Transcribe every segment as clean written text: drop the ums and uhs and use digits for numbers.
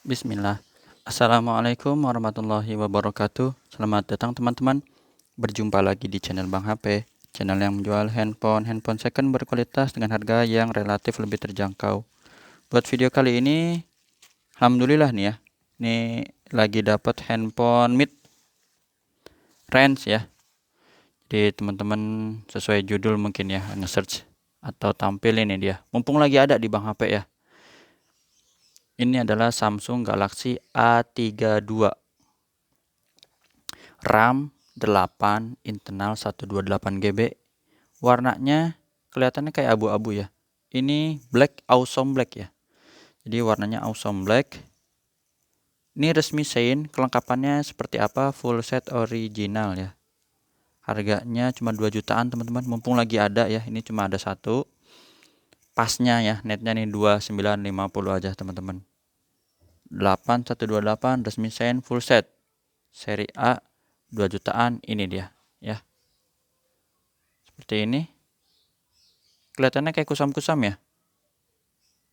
Bismillah. Assalamualaikum warahmatullahi wabarakatuh. Selamat datang teman-teman. Berjumpa lagi di channel Bang HP, channel yang menjual handphone second berkualitas dengan harga yang relatif lebih terjangkau. Buat video kali ini, alhamdulillah nih ya. Ini lagi dapat handphone mid range ya. Jadi teman-teman sesuai judul mungkin ya, nge-search atau tampil ini dia. Mumpung lagi ada di Bang HP ya. Ini adalah Samsung Galaxy A32. RAM 8, internal 128 GB. Warnanya kelihatannya kayak abu-abu ya. Ini black, awesome black ya. Jadi warnanya awesome black. Ini resmi Shein, kelengkapannya seperti apa? Full set original ya. Harganya cuma 2 jutaan teman-teman. Mumpung lagi ada ya. Ini cuma ada satu. Pasnya ya, netnya nih 2950 aja teman-teman. 8128 resmi Shein full set. Seri A 2 jutaan, ini dia ya. Seperti ini. Kelihatannya kayak kusam-kusam ya.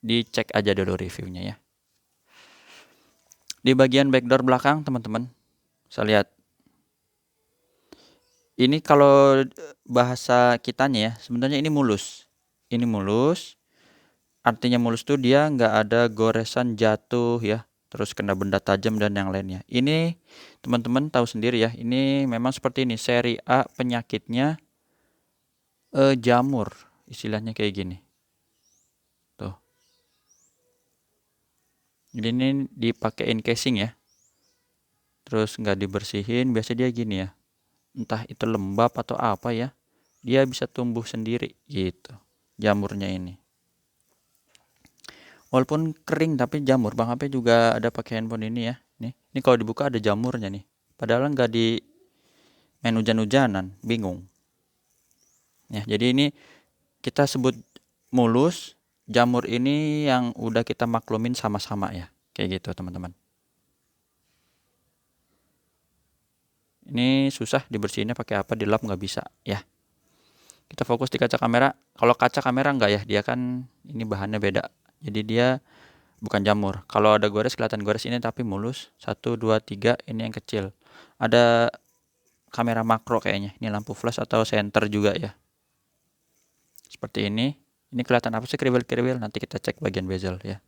Dicek aja dulu reviewnya ya. Di bagian backdoor belakang teman-teman, saya lihat. Ini kalau bahasa kitanya ya, sebenarnya ini mulus. Ini mulus. Artinya mulus tuh dia nggak ada goresan jatuh ya, terus kena benda tajam dan yang lainnya. Ini teman-teman tahu sendiri ya, ini memang seperti ini. Seri A penyakitnya jamur, istilahnya kayak gini. Tuh. Jadi ini dipakein casing ya. Terus nggak dibersihin, biasa dia gini ya. Entah itu lembab atau apa ya. Dia bisa tumbuh sendiri gitu. Jamurnya ini. Walaupun kering tapi jamur. Bang HP juga ada pakai handphone ini ya. Ini kalau dibuka ada jamurnya nih. Padahal nggak di main hujan-hujanan, bingung. Ya, jadi ini kita sebut mulus. Jamur ini yang udah kita maklumin sama-sama ya. Kayak gitu teman-teman. Ini susah dibersihinnya pakai apa, di lap nggak bisa ya. Kita fokus di kaca kamera. Kalau kaca kamera enggak ya, dia kan ini bahannya beda. Jadi dia bukan jamur. Kalau ada gores kelihatan gores ini tapi mulus. 1, 2, 3 ini yang kecil. Ada kamera makro kayaknya. Ini lampu flash atau senter juga ya. Seperti ini. Ini kelihatan apa sih kriwil-kriwil? Nanti kita cek bagian bezel ya.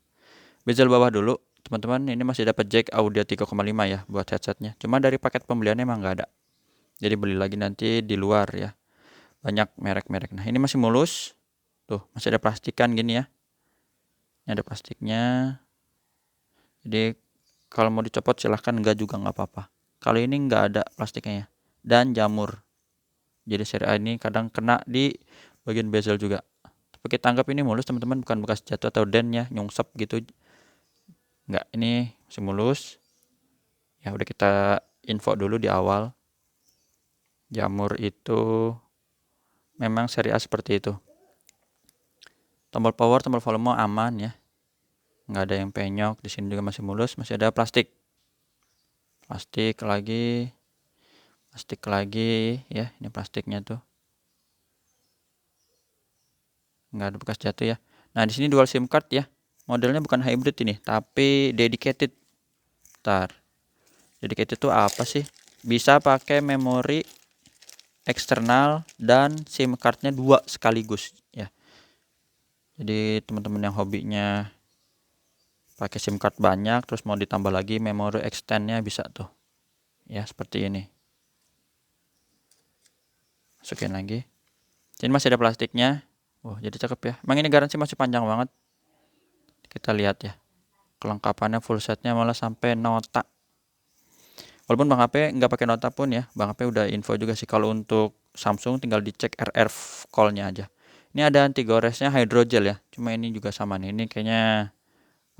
Bezel bawah dulu. Teman-teman ini masih dapat jack audio 3,5 ya buat headsetnya. Cuma dari paket pembeliannya emang nggak ada. Jadi beli lagi nanti di luar ya. Banyak merek-merek. Nah ini masih mulus. Tuh masih ada plastikan gini ya. Ini ada plastiknya. Jadi kalau mau dicopot silahkan, enggak juga nggak apa-apa. Kalau ini nggak ada plastiknya ya. Dan jamur. Jadi seri A ini kadang kena di bagian bezel juga. Tapi kita anggap ini mulus teman-teman, bukan bekas jatuh atau den ya, nyungsep gitu. Enggak, ini masih mulus. Ya udah kita info dulu di awal. Jamur itu memang seri A seperti itu. Tombol power, tombol volume aman ya. Nggak ada yang penyok. Di sini juga masih mulus, masih ada plastik. Plastik lagi ya. Ini plastiknya tuh. Nggak ada bekas jatuh ya. Nah di sini dual SIM card ya. Modelnya bukan hybrid ini, tapi dedicated. Dedicated itu apa sih? Bisa pakai memori eksternal dan SIM cardnya 2 sekaligus ya. Jadi teman-teman yang hobinya pakai SIM card banyak terus mau ditambah lagi memori extendnya bisa tuh. Ya seperti ini. Masukin lagi. Ini masih ada plastiknya. Jadi cakep ya. Emang ini garansi masih panjang banget. Kita lihat ya. Kelengkapannya full setnya malah sampai nota. Walaupun Bang HP nggak pakai nota pun ya. Bang HP udah info juga sih. Kalau untuk Samsung tinggal dicek RR call-nya aja. Ini ada anti goresnya hydrogel ya. Cuma ini juga sama nih. Ini kayaknya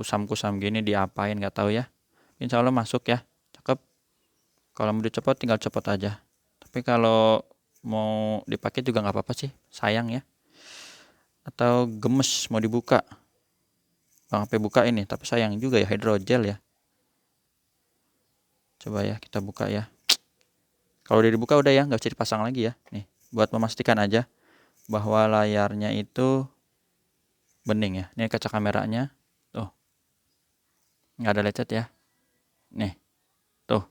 kusam-kusam gini diapain nggak tahu ya. Insya Allah masuk ya. Cakep. Kalau mau dicopot tinggal copot aja. Tapi kalau mau dipakai juga nggak apa-apa sih. Sayang ya. Atau gemes mau dibuka. Bang HP buka ini, tapi sayang juga ya hydrogel ya. Coba ya kita buka ya. Kalau udah dibuka udah ya, nggak bisa dipasang lagi ya. Nih, buat memastikan aja bahwa layarnya itu bening ya. Ini kaca kameranya. Tuh. nggak ada lecet ya. Nih, tuh.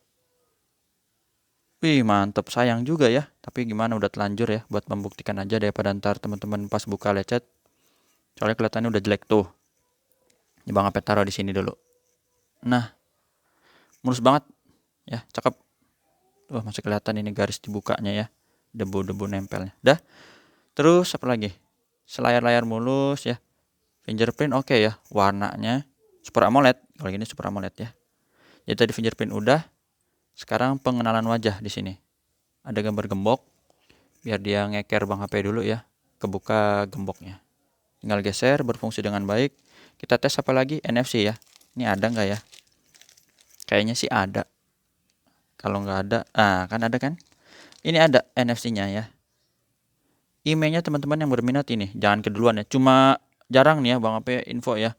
Wih, mantep. Sayang juga ya. Tapi gimana, udah telanjur ya. Buat membuktikan aja daripada ntar teman-teman pas buka lecet. Soalnya kelihatannya udah jelek tuh. Ini Bang Ape taruh di sini dulu. Nah, mulus banget. Ya, cakep. Tuh, masih kelihatan ini garis dibukanya ya. Debu-debu nempelnya. Dah. Terus apa lagi? Selayar-layar mulus ya. Fingerprint oke ya. Warnanya Super AMOLED. Kalau gini Super AMOLED ya. Jadi tadi fingerprint udah. Sekarang pengenalan wajah di sini. Ada gambar gembok. Biar dia ngeker Bang HP dulu ya. Kebuka gemboknya. Tinggal geser, berfungsi dengan baik. Kita tes apa lagi? NFC ya. Ini ada nggak ya? Kayaknya sih ada. Kalau nggak ada, kan ada kan? Ini ada NFC-nya ya. Emailnya teman-teman yang berminat ini, jangan keduluan ya. Cuma jarang nih ya Bang HP info ya.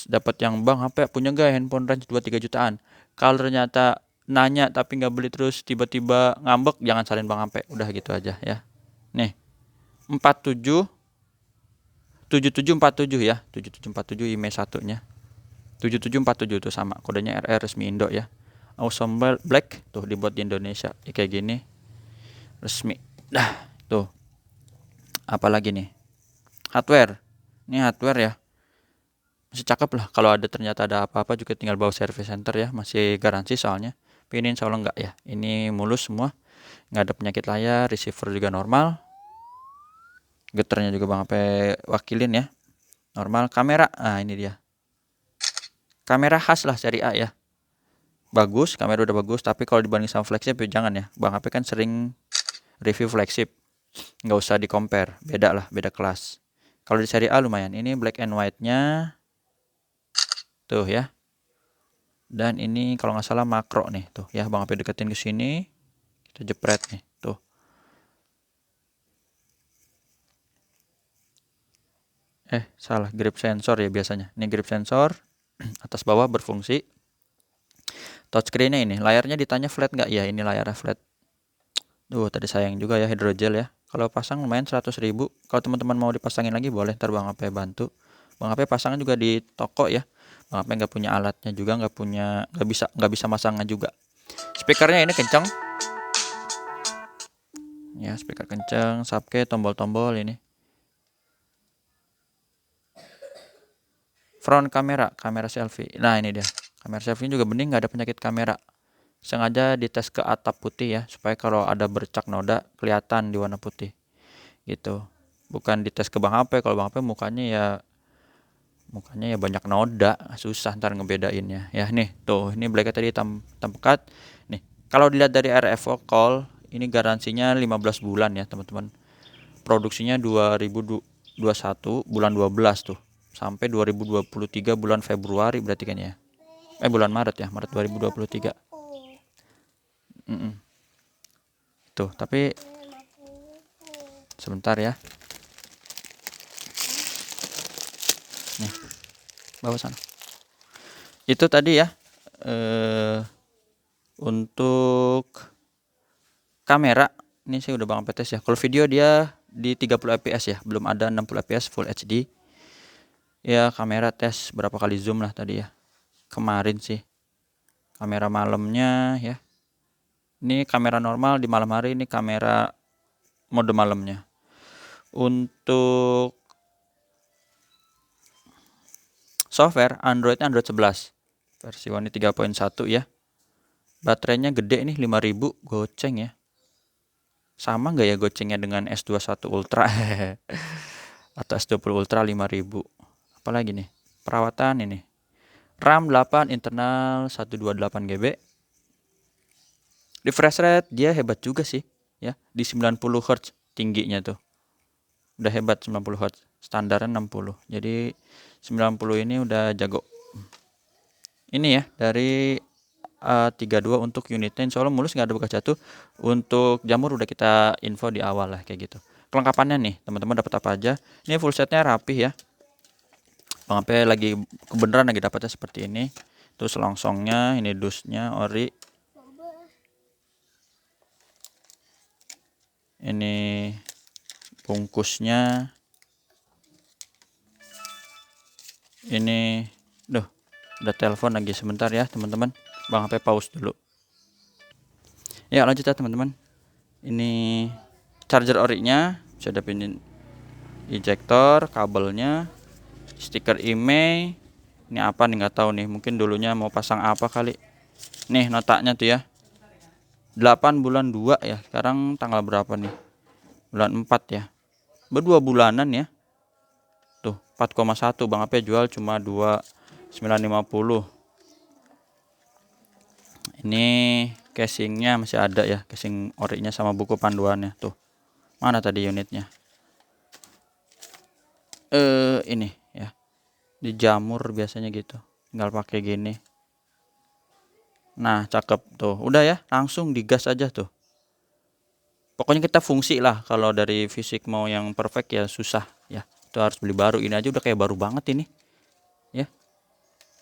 Dapat yang Bang HP punya nggak handphone range 2-3 jutaan. Kalau ternyata nanya tapi nggak beli terus tiba-tiba ngambek, jangan salin Bang HP. Udah gitu aja ya. Nih, 47 7747 ya. 7747 email satunya. 7747 tuh sama, kodenya RR resmi Indo ya. Awesome Black tuh dibuat di Indonesia ya, kayak gini resmi. Dah tuh. Apalagi nih, hardware. Ini hardware ya, masih cakep lah. Kalau ada ternyata ada apa-apa juga tinggal bawa service center ya, masih garansi soalnya. Tapi ini insya Allah enggak ya, ini mulus semua, nggak ada penyakit layar, receiver juga normal, geternya juga Bang HP wakilin ya, normal. Kamera, ini dia, kamera khas lah seri A ya, bagus, kamera udah bagus. Tapi kalau dibanding sama flagship ya jangan ya, Bang HP kan sering review flagship, nggak usah di compare, beda lah, beda kelas. Kalau di seri A lumayan. Ini black and white-nya tuh ya. Dan ini kalau nggak salah makro nih tuh ya, Bang HP deketin ke sini, kita jepret nih tuh. Salah, grip sensor ya biasanya. Ini grip sensor atas bawah berfungsi. Touchscreen-nya ini, layarnya ditanya flat nggak? Ya, ini layarnya flat. Tadi sayang juga ya hydrogel ya. Kalau pasang lumayan 100.000. Kalau teman-teman mau dipasangin lagi boleh, ntar Bang HP bantu. Bang HP pasangnya juga di toko ya. Bang HP nggak punya alatnya juga, nggak bisa masangnya juga. Speakernya ini kencang. Ya, speaker kencang, subke, tombol-tombol ini. Front kamera, kamera selfie. Nah, ini dia. Kamera selfie juga bening, nggak ada penyakit kamera. Sengaja dites ke atap putih ya, supaya kalau ada bercak noda kelihatan di warna putih. Gitu. Bukan dites ke Bang HP. Kalau Bang HP mukanya ya banyak noda, susah ntar ngebedainnya. Ya nih, tuh, ini blacknya tadi hitam pekat. Nih, kalau dilihat dari RF call, ini garansinya 15 bulan ya, teman-teman. Produksinya 2021 bulan 12 tuh. Sampai 2023 bulan Februari berarti kan ya. Bulan Maret ya, Maret 2023. Tuh, tapi sebentar ya. Nih, bawa sana. Itu tadi ya, untuk kamera. Ini saya udah Bang tes ya. Kalau video dia di 30 fps ya, belum ada 60 fps Full HD. Ya, kamera tes berapa kali zoom lah tadi ya. Kemarin sih. Kamera malamnya ya. Ini kamera normal di malam hari, ini kamera mode malamnya. Untuk software Androidnya Android 11. Versi One 3.1 ya. Baterainya gede nih, 5000 goceng ya. Sama nggak ya gocengnya dengan S21 Ultra atau S20 Ultra 5000. Apalagi nih, perawatan ini. RAM 8, internal 128 GB. Refresh rate dia hebat juga sih ya, di 90 Hz tingginya tuh. Udah hebat 90 Hz, standarnya 60. Jadi 90 ini udah jago. Ini ya dari 32 untuk unitnya, insya Allah mulus, nggak ada bekas jatuh. Untuk jamur udah kita info di awal lah kayak gitu. Kelengkapannya nih teman-teman dapat apa aja. Ini full setnya rapih ya. Bang HP lagi kebenaran lagi dapatnya seperti ini. Terus selongsongnya, ini dusnya ori. Ini bungkusnya. Ini Ada telepon lagi sebentar ya teman-teman. Bang HP pause dulu. Ya lanjut ya teman-teman. Ini charger orinya, bisa ada pin ejector, kabelnya, stiker IMEI. Ini apa nih, nggak tahu nih, mungkin dulunya mau pasang apa kali. Nih notanya tuh ya, 8 bulan 2 ya. Sekarang tanggal berapa nih? Bulan 4 ya. Berdua bulanan ya. Tuh 4,1 Bang HP jual cuma 2.950. Ini casingnya masih ada ya, casing orinya sama buku panduannya. Tuh mana tadi unitnya? Ini ya, dijamur biasanya gitu, tinggal pakai gini. Nah cakep tuh, udah ya, langsung digas aja tuh. Pokoknya kita fungsi lah. Kalau dari fisik mau yang perfect ya susah ya, itu harus beli baru. Ini aja udah kayak baru banget ini ya.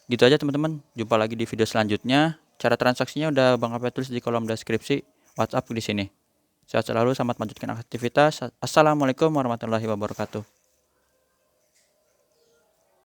Gitu aja teman-teman, jumpa lagi di video selanjutnya. Cara transaksinya udah Bang HP tulis di kolom deskripsi, WhatsApp di sini. Sehat selalu, selamat melanjutkan aktivitas. Assalamualaikum warahmatullahi wabarakatuh.